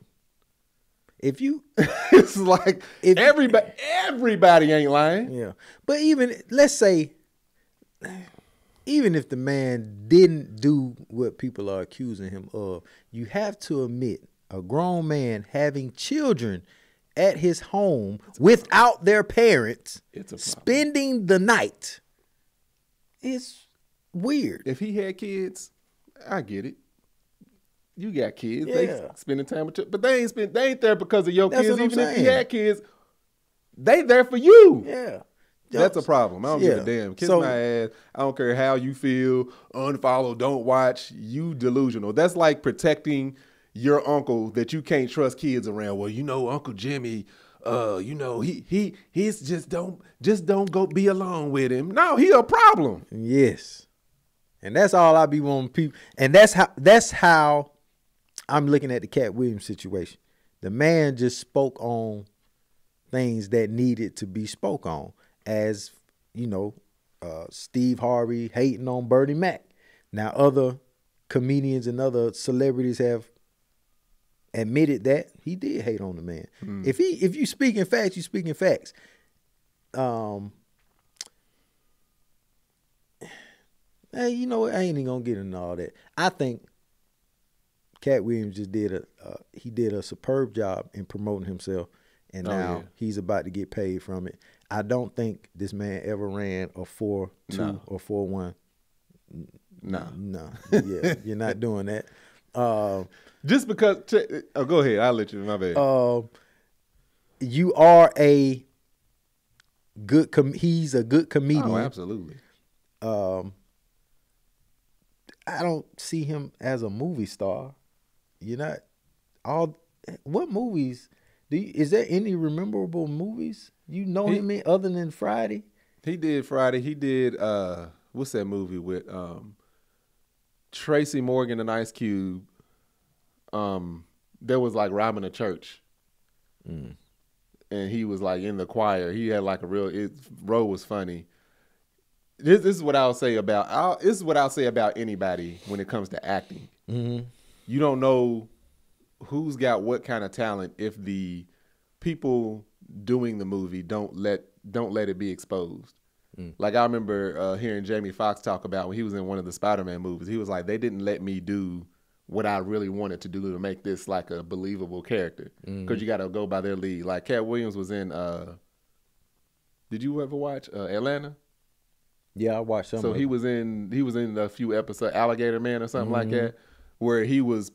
If you... It's like everybody ain't lying. Yeah. But even, let's say, even if the man didn't do what people are accusing him of, you have to admit a grown man having children at his home without their parents, spending the night, is weird. If he had kids, I get it. You got kids. Yeah. They spending time with you. But they ain't there because of your That's kids. what I'm Even if saying. you had kids, they there for you. Yeah. That's a problem. I don't give a damn. Kiss my ass. I don't care how you feel. Unfollow, don't watch. You delusional. That's like protecting your uncle that you can't trust kids around. Well, Uncle Jimmy, he's just don't go be alone with him. No, he a problem. Yes. And that's all I be wanting people. And that's how I'm looking at the Cat Williams situation. The man just spoke on things that needed to be spoke on. As, Steve Harvey hating on Bernie Mac. Now, other comedians and other celebrities have admitted that he did hate on the man. If you speaking facts, you speaking facts. I ain't even gonna get into all that. I think Cat Williams just did a superb job in promoting himself, and now he's about to get paid from it. I don't think this man ever ran a 4-2 or 4-1. No. Yeah, you're not doing that. Just because. Go ahead. I'll let you. My bad. You are a good. He's a good comedian. Oh, absolutely. I don't see him as a movie star. You're not. What movies? Is there any memorable movies you know him in other than Friday? He did Friday. He did what's that movie with Tracy Morgan and Ice Cube? There was like robbing a church. And he was like in the choir. He had like a real. Ro was funny. This is what I'll say about. This is what I'll say about anybody when it comes to acting. Mm-hmm. You don't know who's got what kind of talent if the people doing the movie don't let it be exposed. Like I remember hearing Jamie Foxx talk about when he was in one of the Spider-Man movies. He was like, they didn't let me do what I really wanted to do to make this like a believable character, because you got to go by their lead. Like Cat Williams was in. Did you ever watch Atlanta? Yeah, I watched some. So he was in a few episodes, Alligator Man or something like that, where he was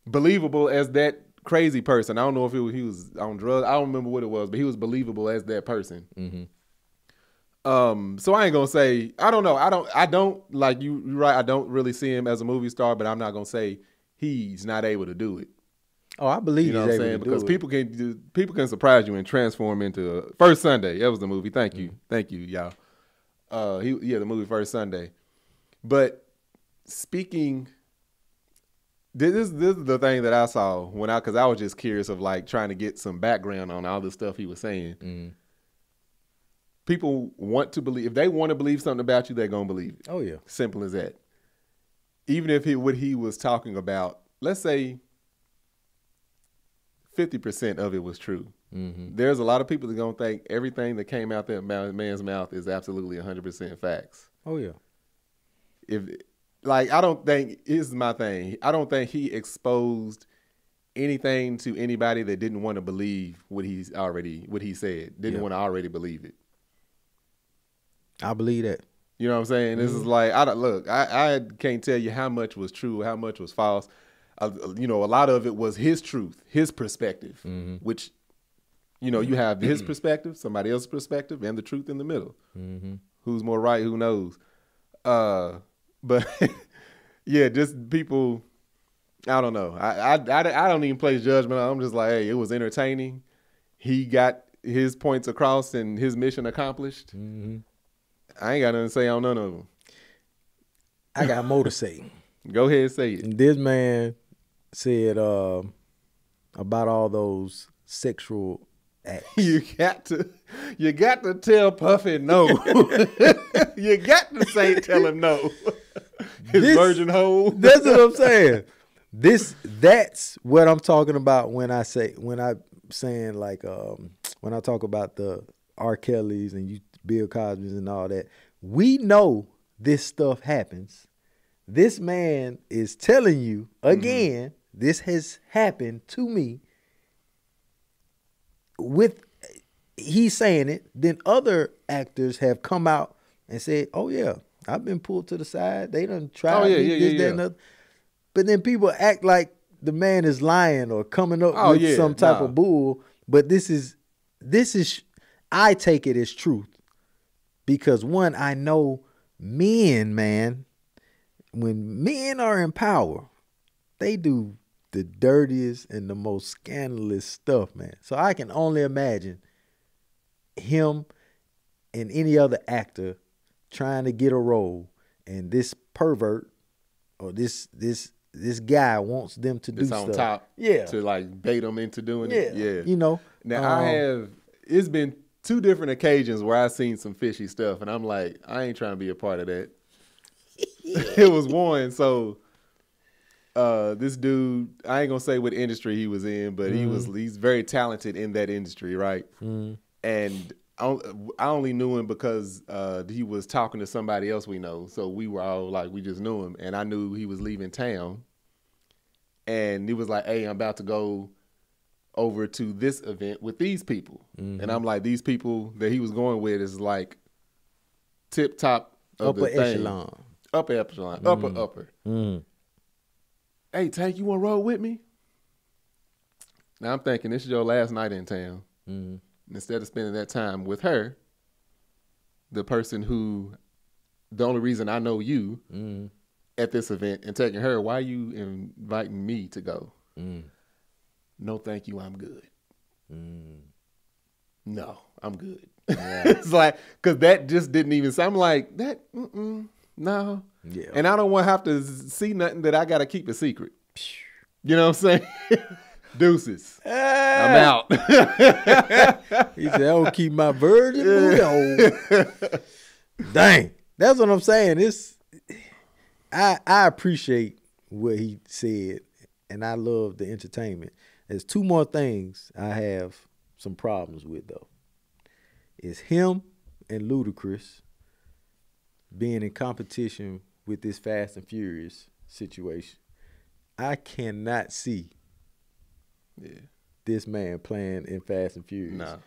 believable as that crazy person. I don't know if he was on drugs. I don't remember what it was, but he was believable as that person. So I ain't gonna say I don't know. I don't like you. You're right. I don't really see him as a movie star, but I'm not gonna say he's not able to do it. Oh, I believe you know he's what I'm able saying, to because do it. people can surprise you and transform into First Sunday. That was the movie. Thank you, y'all. The movie First Sunday. But speaking, this is the thing that I saw because I was just curious of like trying to get some background on all the stuff he was saying. People want to believe. If they want to believe something about you, they're gonna believe it. Oh yeah, simple as that. Even if what he was talking about, let's say 50% of it was true. There's a lot of people that gonna think everything that came out that man's mouth is absolutely 100% facts. Oh yeah. I don't think, this is my thing. I don't think he exposed anything to anybody that didn't want to believe what he said. Didn't want to already believe it. I believe that. You know what I'm saying? This is like, I can't tell you how much was true, how much was false. A lot of it was his truth, his perspective, which, you have his perspective, somebody else's perspective, and the truth in the middle. Who's more right? Who knows? But yeah, just people, I don't know. I don't even place judgment. I'm just like, hey, it was entertaining. He got his points across and his mission accomplished. I ain't got nothing to say on none of them. I got more to say. Go ahead and say it. This man said about all those sexual acts. You got to tell Puffy no. You got to tell him no. His virgin hole. That's what I'm saying. That's what I'm talking about when I talk about the R. Kellys and Bill Cosby's and all that. We know this stuff happens. This man is telling you again, this has happened to me. He's saying it, then other actors have come out and said, "Oh yeah, I've been pulled to the side. They done tried this, that, and other." But then people act like the man is lying or coming up with some type of bull. But this is, I take it as truth. Because one, I know men, man, when men are in power, they do the dirtiest and the most scandalous stuff, man. So I can only imagine him and any other actor trying to get a role, and this pervert or this guy wants them to do stuff. On top, to like bait them into doing it. Yeah, Now it's been 2 different occasions where I've seen some fishy stuff, and I'm like, I ain't trying to be a part of that. It was one. So this dude, I ain't gonna say what industry he was in, but he's very talented in that industry, right? And I only knew him because he was talking to somebody else we know. So we were all like, we just knew him, and I knew he was leaving town. And he was like, "Hey, I'm about to go over to this event with these people." And I'm like, these people that he was going with is like tip top of upper the thing. echelon. Upper echelon. Upper. Hey, Tank, you want to roll with me? Now I'm thinking this is your last night in town. Instead of spending that time with her, the person who, the only reason I know you at this event, and taking her, why are you inviting me to go? No, thank you. I'm good. No, I'm good. It's like, because that just didn't even sound like that. No. Yeah. And I don't want to have to see nothing that I got to keep a secret. You know what I'm saying? Deuces. I'm out. He said, "I will keep my virgin booty hole." Dang, that's what I'm saying. I appreciate what he said, and I love the entertainment. There's two more things I have some problems with though. It's him and Ludacris being in competition with this Fast and Furious situation. I cannot see this man playing in Fast and Furious. No.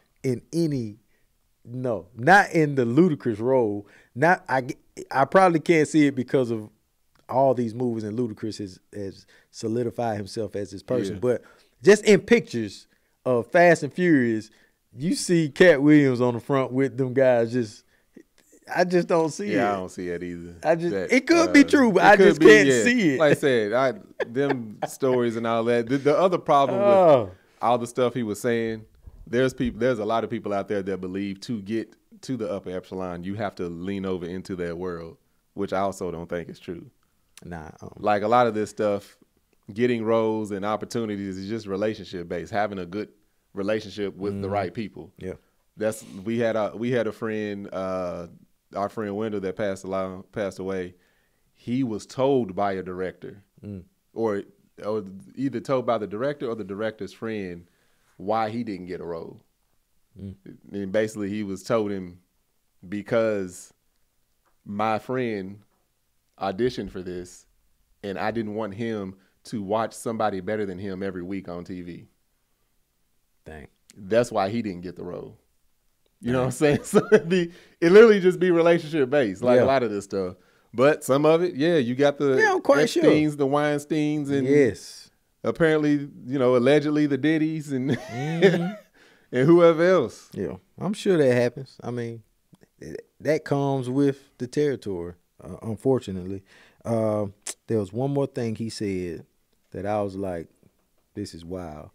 Not in the Ludacris role. I probably can't see it because of all these movies and Ludacris has solidified himself as this person. Yeah. But just in pictures of Fast and Furious, you see Cat Williams on the front with them guys. I just don't see it. Yeah, I don't see it either. It could be true, but I just can't see it. Like I said, them stories and all that. The other problem with all the stuff he was saying, there's a lot of people out there that believe to get to the upper epsilon, you have to lean over into their world, which I also don't think is true. Nah. Like a lot of this stuff, getting roles and opportunities is just relationship based. Having a good relationship with the right people. Yeah. We had a friend, our friend Wendell that passed away. He was told by a director, or either told by the director or the director's friend, why he didn't get a role. And basically, he was told him, because my friend auditioned for this, and I didn't want him to watch somebody better than him every week on TV. Dang. That's why he didn't get the role. You know what I'm saying? So it literally just be relationship based, like a lot of this stuff. But some of it, you got the Epsteins, the Weinsteins, and apparently, allegedly the Diddy's and and whoever else. Yeah, I'm sure that happens. I mean, that comes with the territory, unfortunately. There was one more thing he said that I was like, this is wild.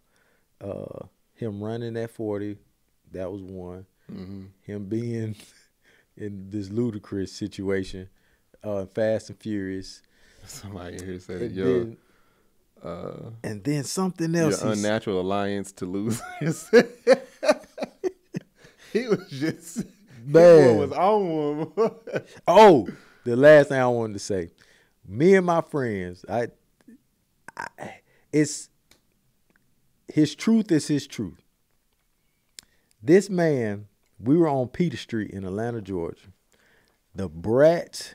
Him running that 40, that was one. Him being in this Ludacris situation, Fast and Furious. Somebody here said, and then something else. Your unnatural alliance to lose. He was just, man. Was on one. Oh, the last thing I wanted to say. Me and my friends, it's his truth is his truth. This man, we were on Peter Street in Atlanta, Georgia. The Brat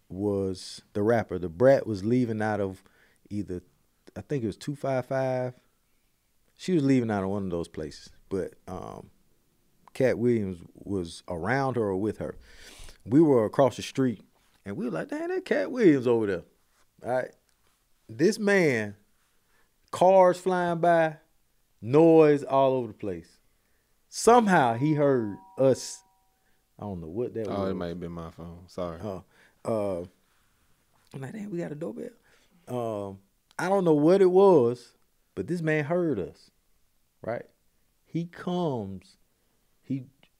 was the rapper. The Brat was leaving out of either, I think it was 255. She was leaving out of one of those places. But Cat Williams was around her or with her. We were across the street, and we were like, dang, that Cat Williams over there. All right. This man, cars flying by, noise all over the place. Somehow he heard us. I don't know what that was. Oh, it might have been my phone. Sorry. I'm like, damn, we got a doorbell. I don't know what it was, but this man heard us, right? He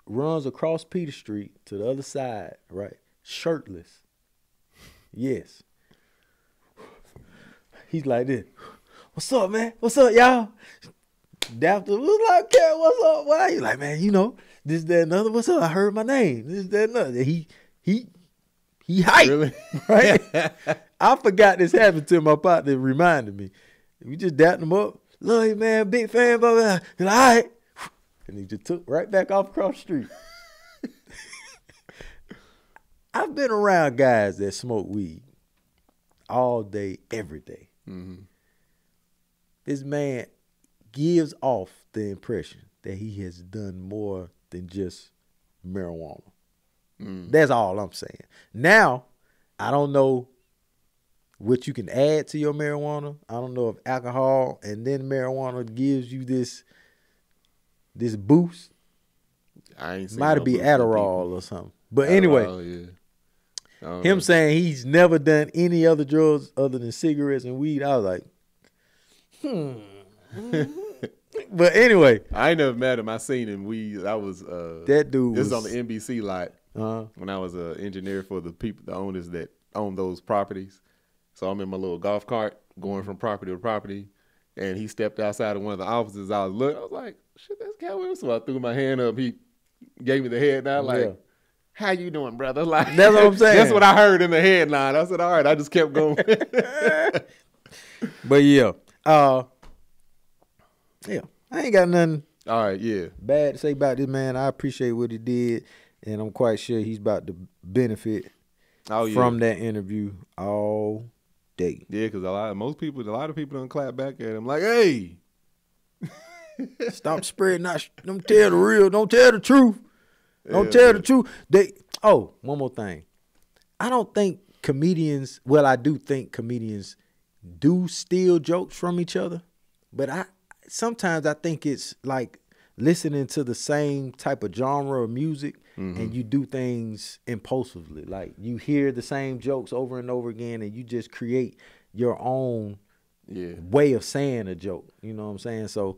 runs across Peter Street to the other side, right? Shirtless. Yes. He's like this. What's up, man? What's up, y'all? Dapper was like, Cat, what's up? Why? He's like, man, this, that, another. What's up? I heard my name. This, that, another. He hyped. Really? Right? I forgot this happened to my partner. It reminded me. We just dapped him up. Love you, man. Big fan, blah, blah. He's like, all right. And he just took right back off across the street. I've been around guys that smoke weed all day, every day. This man gives off the impression that he has done more than just marijuana. That's all I'm saying. Now, I don't know what you can add to your marijuana. I don't know if alcohol and then marijuana gives you this boost. I ain't seen Might be Adderall or something. But anyway, him saying he's never done any other drugs other than cigarettes and weed, I was like, But anyway, I ain't never met him. I seen him. I was that dude this was was on the NBC lot when I was an engineer for the owners that own those properties. So I'm in my little golf cart going from property to property, and he stepped outside of one of the offices. I was like, shit, that's Cat Williams. So I threw my hand up. He gave me the head nod, like, how you doing, brother? Like, that's what I'm saying. That's what I heard in the headline. I said, all right. I just kept going. But yeah, I ain't got nothing All right, yeah. bad to say about this man. I appreciate what he did, and I'm quite sure he's about to benefit from that interview all day. Yeah, because a lot of people don't clap back at him like, hey. Stop spreading don't tell the truth. Don't tell the truth. One more thing. I don't think comedians, I do think comedians do steal jokes from each other, but sometimes I think it's like listening to the same type of genre of music and you do things impulsively. Like you hear the same jokes over and over again and you just create your own way of saying a joke. You know what I'm saying? So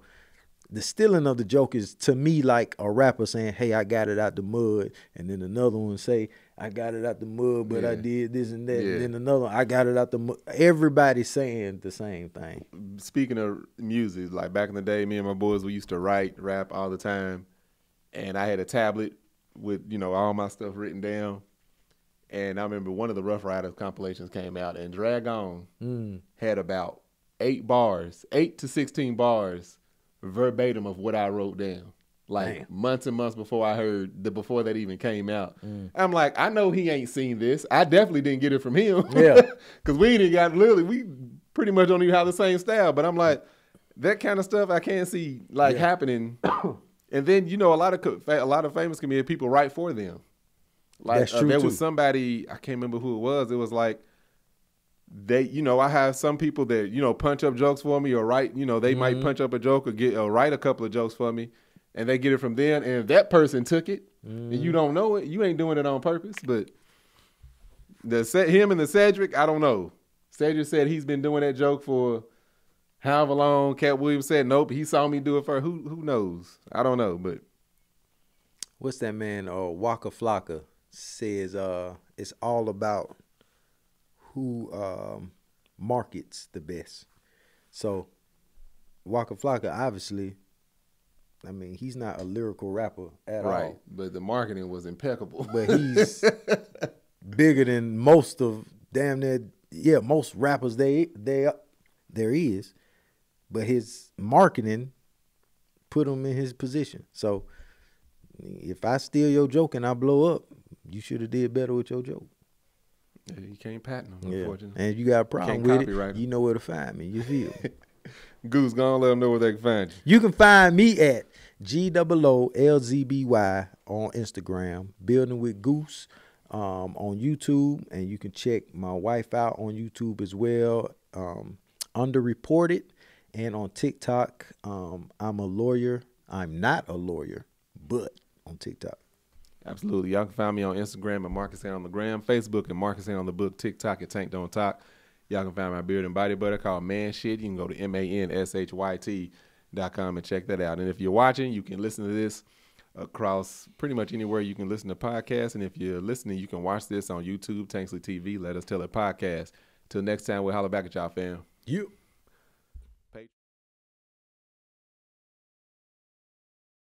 the stealing of the joke is to me like a rapper saying, hey, I got it out the mud. And then another one say, I got it out the mud, but I did this and that. And then another one, I got it out the mud. Everybody's saying the same thing. Speaking of music, like back in the day, me and my boys, we used to rap all the time. And I had a tablet with, all my stuff written down. And I remember one of the Rough Riders compilations came out, and Drag On had about 8 to 16 bars verbatim of what I wrote down. Like months and months before I heard before that even came out. I'm like, I know he ain't seen this. I definitely didn't get it from him. Yeah. Cause we pretty much don't even have the same style. But I'm like, that kind of stuff I can't see happening. And then, a lot of famous comedian people write for them. Like that's true there too. was somebody, I can't remember who it was. It was like they, I have some people that, punch up jokes for me or write, they might punch up a joke or write a couple of jokes for me. And they get it from them, and if that person took it, and you don't know it, you ain't doing it on purpose. But him and the Cedric, I don't know. Cedric said he's been doing that joke for however long. Cat Williams said nope, he saw me do it first. Who knows? I don't know, but what's that man? Waka Flocka says it's all about who markets the best. So Waka Flocka obviously. I mean, he's not a lyrical rapper at all. Right, but the marketing was impeccable. But he's bigger than most of most rappers there is. But his marketing put him in his position. So if I steal your joke and I blow up, you should have did better with your joke. Yeah, you can't patent them, unfortunately. And if you got a problem with it, you know where to find me. You feel Goose, go on, let them know where they can find you. You can find me at GOOLZBY on Instagram, Building with Goose on YouTube, and you can check my wife out on YouTube as well, Underreported, and on TikTok. I'm a lawyer. I'm not a lawyer, but on TikTok. Absolutely. Y'all can find me on Instagram at Marcus A on the gram, Facebook at Marcus A on the book, TikTok at Tank Don't Talk. Y'all can find my beard and body butter called Man Shit. You can go to manShyt.com and check that out. And if you're watching, you can listen to this across pretty much anywhere you can listen to podcasts. And if you're listening, you can watch this on YouTube, Tanksley TV, Let Us Tell It podcast. Till next time, we'll holler back at y'all, fam. You.